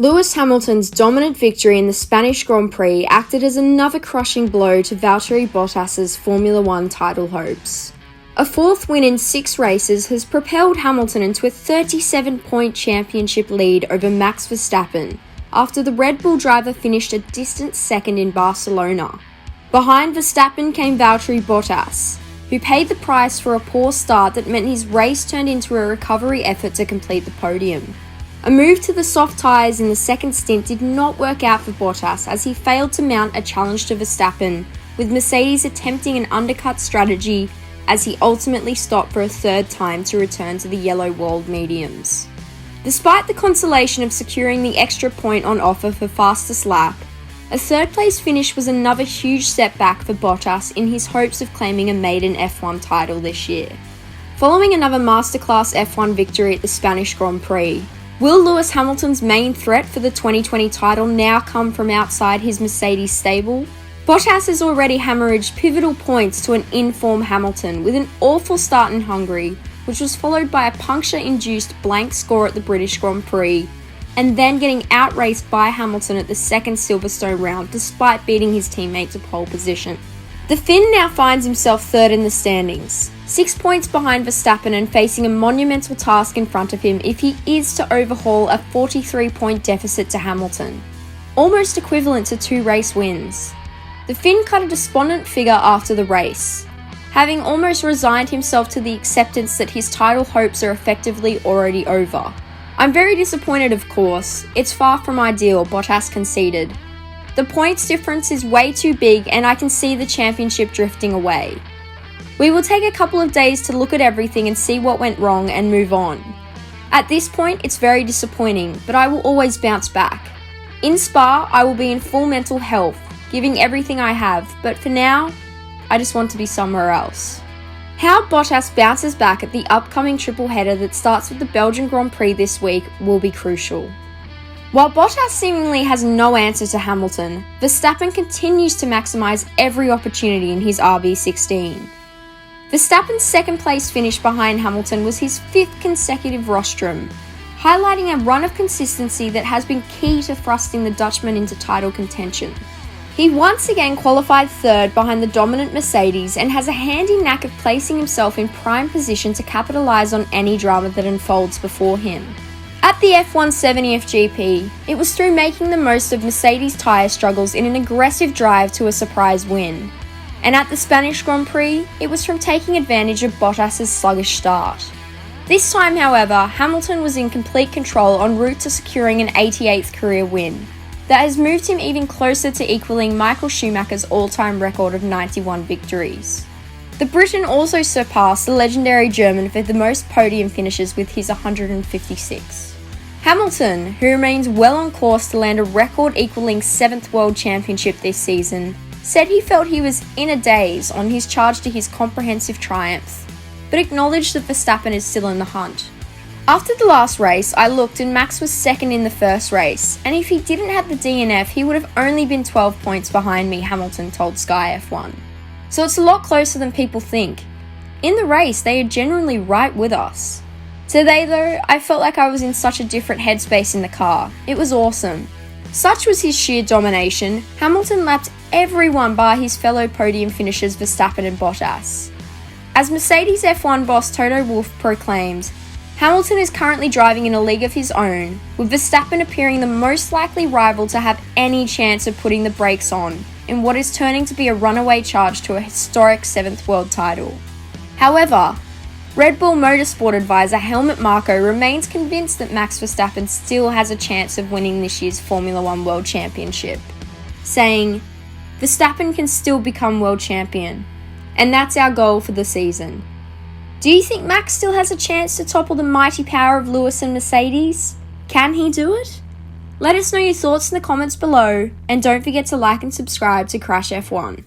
Lewis Hamilton's dominant victory in the Spanish Grand Prix acted as another crushing blow to Valtteri Bottas's Formula One title hopes. A fourth win in 6 races has propelled Hamilton into a 37-point championship lead over Max Verstappen after the Red Bull driver finished a distant second in Barcelona. Behind Verstappen came Valtteri Bottas, who paid the price for a poor start that meant his race turned into a recovery effort to complete the podium. A move to the soft tyres in the second stint did not work out for Bottas as he failed to mount a challenge to Verstappen, with Mercedes attempting an undercut strategy as he ultimately stopped for a third time to return to the yellow walled mediums. Despite the consolation of securing the extra point on offer for fastest lap, a third place finish was another huge setback for Bottas in his hopes of claiming a maiden F1 title this year. Following another masterclass F1 victory at the Spanish Grand Prix, will Lewis Hamilton's main threat for the 2020 title now come from outside his Mercedes stable? Bottas has already hemorrhaged pivotal points to an in-form Hamilton with an awful start in Hungary, which was followed by a puncture-induced blank score at the British Grand Prix, and then getting outraced by Hamilton at the second Silverstone round despite beating his teammate to pole position. The Finn now finds himself third in the standings, 6 points behind Verstappen and facing a monumental task in front of him if he is to overhaul a 43-point deficit to Hamilton, almost equivalent to 2 race wins. The Finn cut a despondent figure after the race, having almost resigned himself to the acceptance that his title hopes are effectively already over. "I'm very disappointed, of course. It's far from ideal," Bottas conceded. "The points difference is way too big and I can see the championship drifting away. We will take a couple of days to look at everything and see what went wrong and move on. At this point, it's very disappointing, but I will always bounce back. In Spa, I will be in full mental health, giving everything I have, but for now, I just want to be somewhere else." How Bottas bounces back at the upcoming triple header that starts with the Belgian Grand Prix this week will be crucial. While Bottas seemingly has no answer to Hamilton, Verstappen continues to maximise every opportunity in his RB16. Verstappen's second place finish behind Hamilton was his 5th consecutive rostrum, highlighting a run of consistency that has been key to thrusting the Dutchman into title contention. He once again qualified third behind the dominant Mercedes and has a handy knack of placing himself in prime position to capitalise on any drama that unfolds before him. At the F170 GP, it was through making the most of Mercedes' tyre struggles in an aggressive drive to a surprise win. And at the Spanish Grand Prix, it was from taking advantage of Bottas' sluggish start. This time, however, Hamilton was in complete control en route to securing an 88th career win that has moved him even closer to equaling Michael Schumacher's all-time record of 91 victories. The Briton also surpassed the legendary German for the most podium finishes with his 156. Hamilton, who remains well on course to land a record-equaling 7th World Championship this season, said he felt he was in a daze on his charge to his comprehensive triumph, but acknowledged that Verstappen is still in the hunt. "After the last race, I looked and Max was second in the first race, and if he didn't have the DNF, he would have only been 12 points behind me," Hamilton told Sky F1. "So it's a lot closer than people think. In the race, they are generally right with us. Today though, I felt like I was in such a different headspace in the car. It was awesome." Such was his sheer domination, Hamilton lapped everyone bar his fellow podium finishers Verstappen and Bottas. As Mercedes F1 boss Toto Wolff proclaims, Hamilton is currently driving in a league of his own, with Verstappen appearing the most likely rival to have any chance of putting the brakes on in what is turning to be a runaway charge to a historic 7th world title. However, Red Bull Motorsport advisor Helmut Marko remains convinced that Max Verstappen still has a chance of winning this year's Formula One World Championship, saying, "Verstappen can still become world champion, and that's our goal for the season." Do you think Max still has a chance to topple the mighty power of Lewis and Mercedes? Can he do it? Let us know your thoughts in the comments below, and don't forget to like and subscribe to Crash F1.